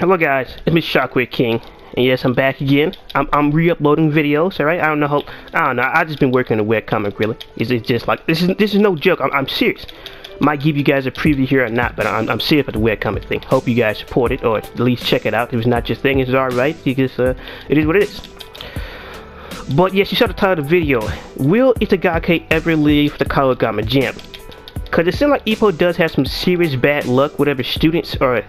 Hello guys, it's Mr. Shockwave King, and yes, I'm back again. I'm re-uploading videos, alright? I don't know. I just been working on a webcomic, really. It's just like, this is no joke, I'm serious. Might give you guys a preview here or not, but I'm serious about the webcomic thing. Hope you guys support it, or at least check it out. If it's not your thing, it's alright, because it is what it is. But yes, you saw the title of the video. Will Itagaki ever leave the Kawagama Gym? Because it seems like Ippo does have some serious bad luck with other students or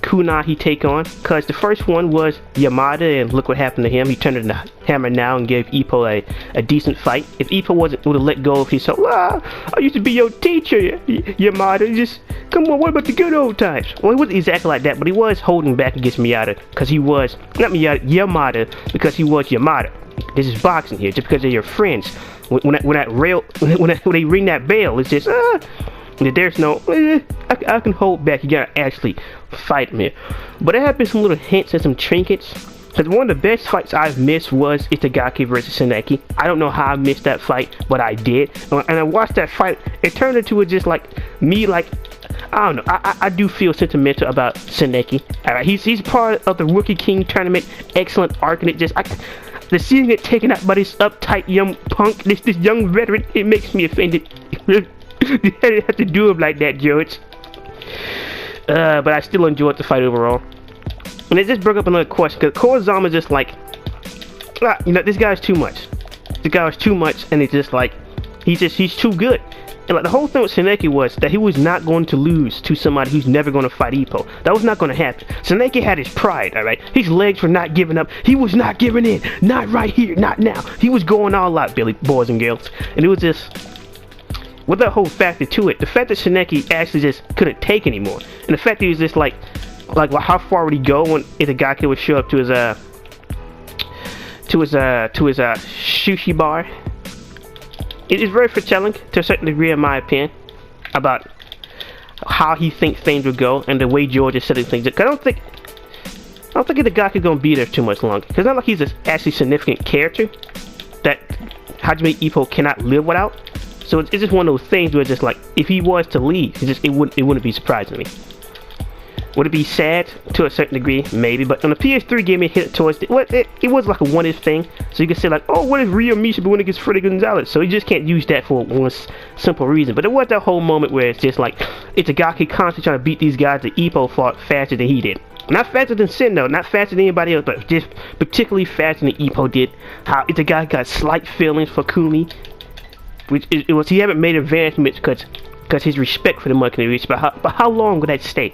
kunai he take on. Because the first one was Yamada, and look what happened to him. He turned into Hammer now and gave Ippo a decent fight. If Ippo would have let go of himself, I used to be your teacher, Yamada. Just come on, what about the good old times? Well, he wasn't exactly like that, but he was holding back against Miyata because he was not Yamada, because he was Yamada. This is boxing here, just because they're your friends. When they ring that bell, it's just there's no I can hold back. You gotta actually fight me. But there have been some little hints and some trinkets. Cause one of the best fights I've missed was Itagaki versus Seneki. I don't know how I missed that fight, but I did. And I watched that fight. It turned into just like me, like I don't know. I do feel sentimental about Seneki. Alright, he's part of the Rookie King tournament. Excellent arc, and it just the seeing it taken out by this uptight young punk, this young veteran, it makes me offended. You didn't have to do him like that, George. But I still enjoyed the fight overall. And it just broke up another question, because Koizama's just like, this guy's too much. The guy was too much, and it's just like, he's too good. And like the whole thing with Seneki was that he was not going to lose to somebody who's never going to fight Ippo. That was not going to happen. Seneki had his pride, alright? His legs were not giving up. He was not giving in. Not right here, not now. He was going all out, Billy, boys and girls. And it was just, with that whole factor to it, the fact that Seneki actually just couldn't take anymore. And the fact that he was just like how far would he go when Itagaki would show up to his sushi bar? It is very foretelling to a certain degree, in my opinion, about how he thinks things would go and the way George is setting things up. I don't think Itagaki's gonna be there too much longer. Cause it's not like he's an actually significant character that Hajime Ippo cannot live without. So it's just one of those things where it's just like, if he was to leave, it wouldn't be surprising to me. Would it be sad to a certain degree? Maybe, but on the PS3 game, it hit towards it was like a what-if thing. So you could say like, oh, what if Ryo Misha win against Freddy Gonzalez? So you just can't use that for one simple reason. But there was that whole moment where it's just like Itagaki constantly trying to beat these guys that Ippo fought faster than he did. Not faster than Sin though, not faster than anybody else, but just particularly faster than Ippo did. How Itagaki got slight feelings for Kumi, which it was he haven't made advancements because his respect for the monkey reached. But how long would that stay?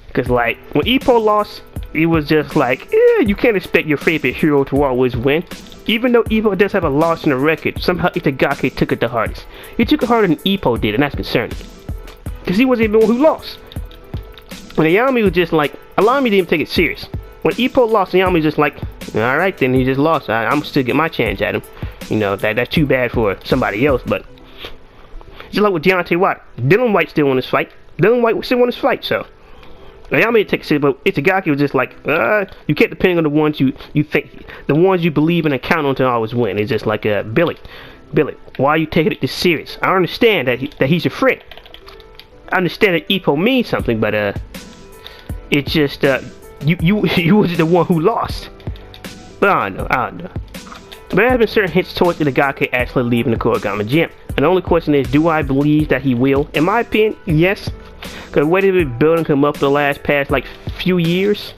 Because, like, when Ippo lost, it was just like, you can't expect your favorite hero to always win. Even though Ippo does have a loss in the record, somehow Itagaki took it the hardest. He took it harder than Ippo did, and that's concerning. Because he wasn't even the one who lost. When Ayami was just like, Ayami didn't take it serious. When Ippo lost, Ayami was just like, alright then, he just lost. I'm still get my chance at him. You know, that's too bad for somebody else, but just like with Deontay White. Dylan White still won his fight. Dylan White still won his fight, so Ayami didn't take it serious, but Itagaki was just like, you can't depend on the ones you think, the ones you believe in and count on to always win. It's just like, Billy, why are you taking it this serious? I understand that he's your friend. I understand that Ippo means something, but it's just you was the one who lost. But I don't know. But there have been certain hints towards Itagaki actually leaving the Kawagama Gym. And the only question is, do I believe that he will? In my opinion, yes. Because the way they've been building him up the past like few years.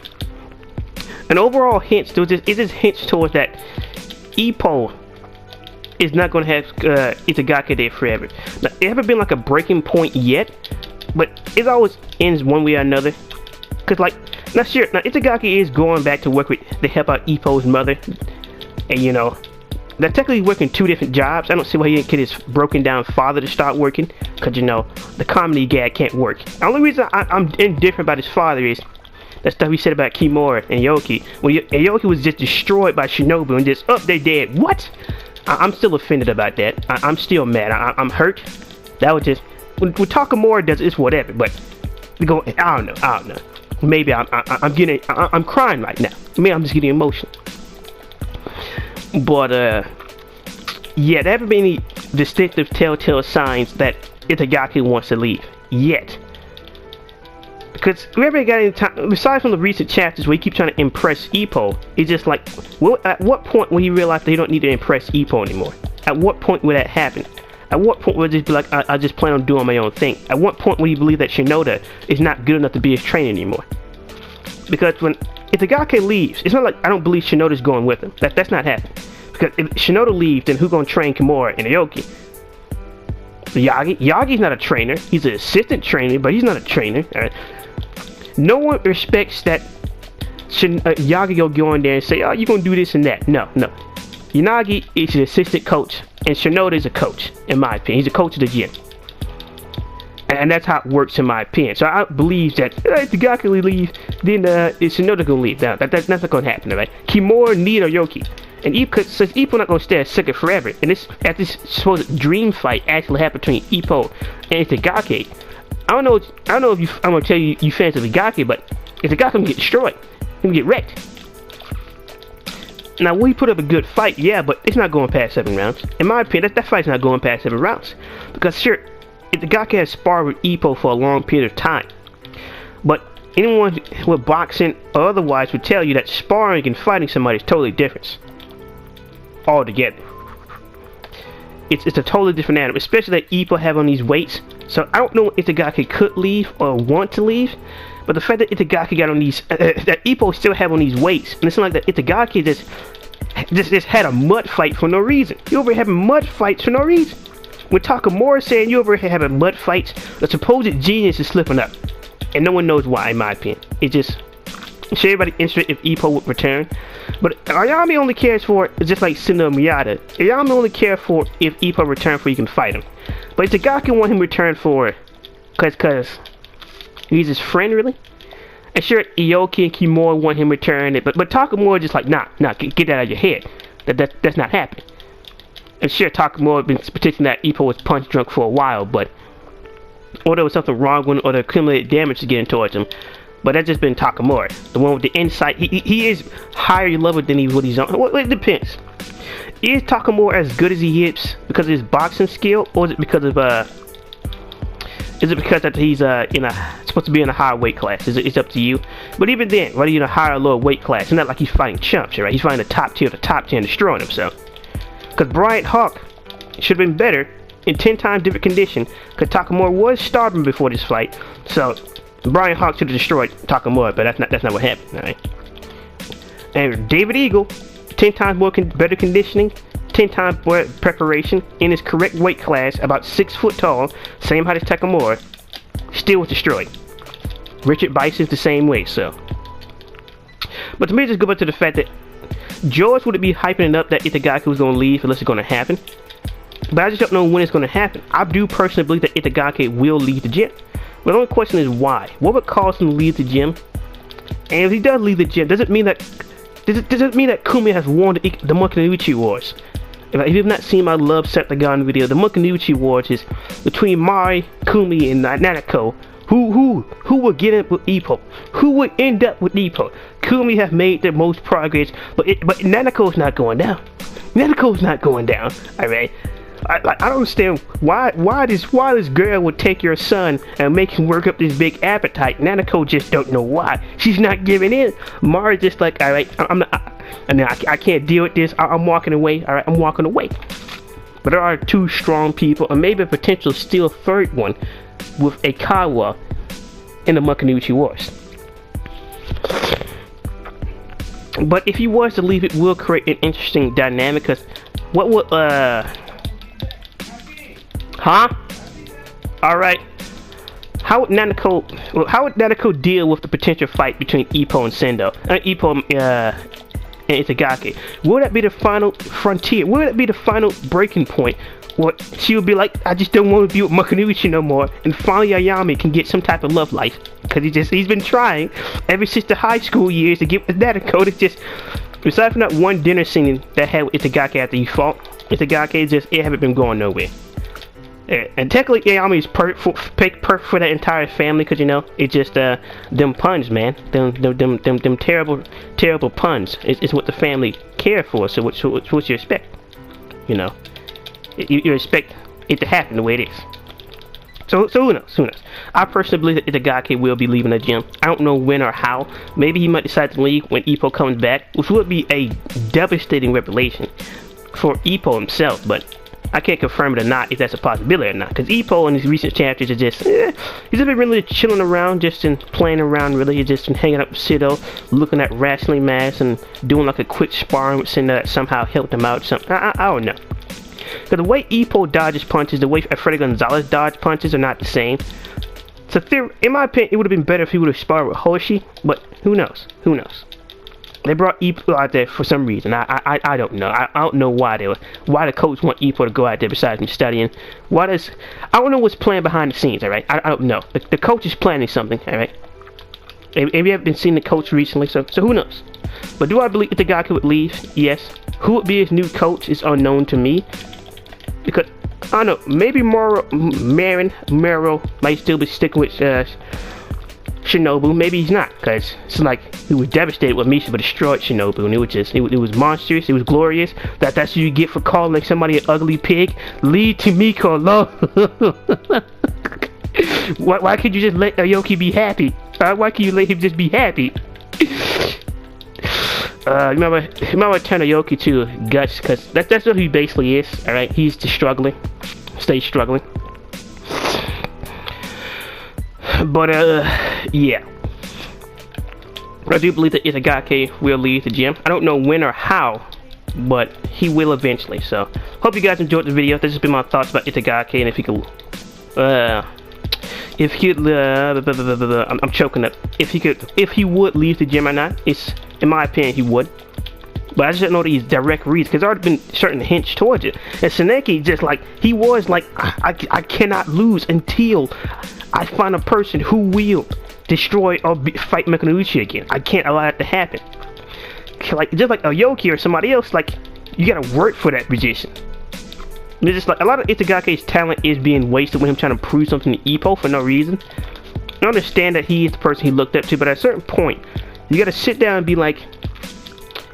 And overall hints, it just hints towards that Ippo is not going to have Itagaki there forever. Now, it haven't been like a breaking point yet, but it always ends one way or another. Because like, now Itagaki is going back to work with to help out Ippo's mother. And you know, they're technically working two different jobs. I don't see why he didn't get his broken down father to start working. Because, you know, the comedy gag can't work. The only reason I'm indifferent about his father is that stuff he said about Kimura and Yoki. When Yoki was just destroyed by Shinobu and just, they're dead. What? I'm still offended about that. I'm still mad. I'm hurt. That was just, when Takamura does it, it's whatever. But, I don't know. Maybe I'm crying right now. Maybe I'm just getting emotional. But, yeah, there haven't been any distinctive telltale signs that Itagaki wants to leave yet. Because we haven't got any time, besides from the recent chapters where he keeps trying to impress Ippo, it's just like, well, at what point will he realize that he don't need to impress Ippo anymore? At what point will that happen? At what point will it just be like, I just plan on doing my own thing? At what point will he believe that Shinoda is not good enough to be his trainer anymore? Because when Itagaki leaves, it's not like I don't believe Shinoda's going with him. That's not happening. Because if Shinoda leaves, then who's going to train Kimura and Aoki? Yagi's not a trainer. He's an assistant trainer, but he's not a trainer. Right? No one respects that Yagi will go in there and say, oh, you're going to do this and that. No. Yanagi is an assistant coach, and Shinoda is a coach, in my opinion. He's a coach of the gym. And that's how it works, in my opinion. So I believe that if Itagaki leaves, then Shinoda going to leave. Now, that's not going to happen, right? Kimura need Aoki. And since Ippo not going to stay a second forever, and at this supposed dream fight actually happened between Ippo and Itagaki, I don't know if I'm going to tell you fans of Itagaki, but Itagaki can get destroyed. He can get wrecked. Now, will he put up a good fight? Yeah, but it's not going past 7 rounds. In my opinion, that fight's not going past 7 rounds. Because, sure, Itagaki has sparred with Ippo for a long period of time. But anyone with boxing or otherwise would tell you that sparring and fighting somebody is totally different. Altogether. It's a totally different animal, especially that Ippo have on these weights. So I don't know if Itagaki could leave or want to leave, but the fact that Itagaki got on these, that Ippo still have on these weights, and it's not like that Itagaki just had a mud fight for no reason. You over here having mud fights for no reason. When Takamura saying you over here having mud fights, the supposed genius is slipping up, and no one knows why, in my opinion. It just, sure, everybody interested if Ippo would return. But Ayami only cares for, just like Sendo Miyata, Ayami only cares for if Ippo returns for you can fight him. But Itagaki want him return for, cause he's his friend, really. And sure, Aoki and Kimura want him return, but Takamura just like, nah, get that out of your head. That's not happening. And sure, Takamura has been petitioning that Ippo was punch drunk for a while, but or there was something wrong with him, or the accumulated damage is getting towards him. But that's just been Takamura, the one with the insight. He is higher level than he was on. Well, it depends. Is Takamura as good as he is because of his boxing skill, or is it because of that he's supposed to be in a higher weight class? It's up to you. But even then, whether you're in a higher or lower weight class, it's not like he's fighting chumps, right? He's fighting the top tier, and destroying himself. Because Bryant Hawk should have been better in 10 times different condition. Because Takamura was starving before this fight, so Bryant Hawk should have destroyed Takamura, but that's not what happened. All right. And David Eagle, 10 times more better conditioning, 10 times more preparation, in his correct weight class, about 6 foot tall, same height as Takamura, still was destroyed. Richard Bison's the same way, so. But to me, just go back to the fact that George would be hyping it up that Itagaki was going to leave unless it's going to happen. But I just don't know when it's going to happen. I do personally believe that Itagaki will leave the gym. But the only question is why? What would cause him to leave the gym? And if he does leave the gym, does it mean that Kumi has won the Monkey Wars? If you've not seen my Love Septagon video, the Monkey Wars is between Mari, Kumi, and Nanako. Who would get in with Ippo? Who would end up with Ippo? Kumi have made the most progress, but Nanako's not going down. Nanako's not going down. Alright. I don't understand why this girl would take your son and make him work up this big appetite. Nanako just don't know why. She's not giving in. Mara's just like, alright, I can't deal with this. I'm walking away. Alright, I'm walking away. But there are 2 strong people, and maybe a potential still third one with a Kawa in the Makunuchi Wars. But if he was to leave, it will create an interesting dynamic, because what would Alright. How would Nanako deal with the potential fight between Ippo and Sendo? Ippo and Itagaki. Will that be the final frontier? Will that be the final breaking point? Where she would be like, I just don't want to be with Makunuchi no more, and finally Ayami can get some type of love life. Because he's been trying ever since the high school years to get with Nanako. It's just, aside from that one dinner scene that had with Itagaki after he fought, it haven't been going nowhere. And technically, Ayami is perfect for that entire family, because it's just them puns, man. Them terrible puns. It's what the family care for. So what you expect? You expect it to happen the way it is. So who knows? Who knows? I personally believe that Itagaki will be leaving the gym. I don't know when or how. Maybe he might decide to leave when Ippo comes back, which would be a devastating revelation for Ippo himself. But I can't confirm it or not if that's a possibility or not. Because Ippo in his recent chapters is just, he's just been really chilling around, just in playing around. Really, he's just been hanging out with Sido, looking at wrestling matches and doing like a quick sparring with Sido that somehow helped him out. Something I don't know. Because the way Ippo dodges punches, the way Freddy Gonzalez dodges punches are not the same. So, in my opinion, it would have been better if he would have sparred with Hoshi, but who knows? Who knows? They brought Ippo out there for some reason. I don't know. I don't know why why the coach want Ippo to go out there besides him studying. I don't know what's planned behind the scenes, alright? I don't know. The coach is planning something, alright? And we haven't been seeing the coach recently, so who knows? But do I believe Itagaki would leave? Yes. Who would be his new coach is unknown to me. Because, I don't know, maybe Mero might still be sticking with Shinobu. Maybe he's not, because it's like he was devastated when Mishima destroyed Shinobu, and it was monstrous, it was glorious. That's what you get for calling somebody an ugly pig. Leave Tomiko alone. Why can't you just let Aoki be happy? Why can't you let him just be happy? Remember turn Aoki to Guts, because that's what he basically is, alright? He's just struggling. Stays struggling. But, yeah. I do believe that Itagaki will leave the gym. I don't know when or how, but he will eventually. So, hope you guys enjoyed the video. This has been my thoughts about Itagaki, and I'm choking up. If he would leave the gym or not, in my opinion, he would. But I just don't know these direct reasons, because there already been certain hints towards it. And Seneki just like, he was like, I cannot lose until I find a person who will destroy or fight Mekanuchi again. I can't allow that to happen. Like, just like Aoki or somebody else, like, you gotta work for that position. It's just like, a lot of Itagaki's talent is being wasted when him trying to prove something to Ippo for no reason. I understand that he is the person he looked up to, but at a certain point, you gotta sit down and be like,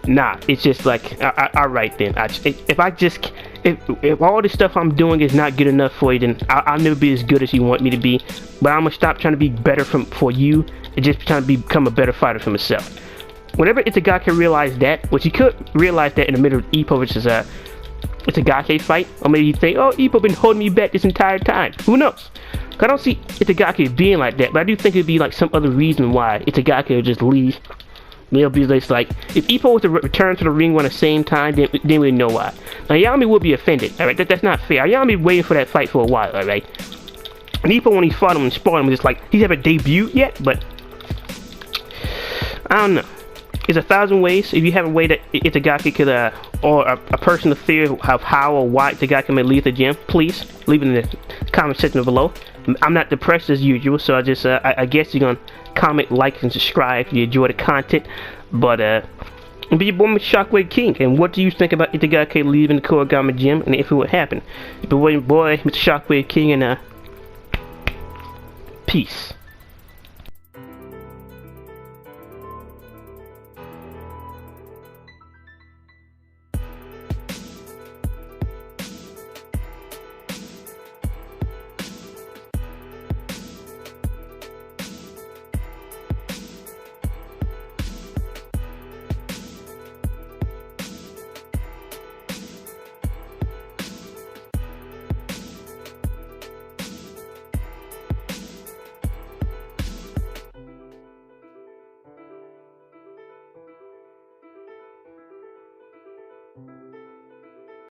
nah, it's just like, alright then. If all this stuff I'm doing is not good enough for you, then I'll never be as good as you want me to be. But I'm gonna stop trying to be better for you and just trying to become a better fighter for myself. Whenever Itagaki realized that, which he could realize that in the middle of Ippo versus Itagaki fight, or maybe he think, oh, Ippo been holding me back this entire time. Who knows? I don't see Itagaki being like that, but I do think it'd be like some other reason why Itagaki would just leave. They'll be just like, if Ippo was to return to the ring at the same time, then we know why. Now, Ayami would be offended, alright? That's not fair. Ayami waiting for that fight for a while, alright? And Ippo, when he fought him and sparred him, was just like, he's haven't debuted yet, but I don't know. There's 1,000 ways. If you have a way that Itagaki could, or a personal theory of how or why Itagaki may leave the gym, please leave it in the comment section below. I'm not depressed as usual, so I guess you're gonna comment, like, and subscribe if you enjoy the content. But be your boy, Mr. Shockwave King. And what do you think about Itagaki leaving the Kurogama gym, and if it would happen? Your boy, Mr. Shockwave King, and peace.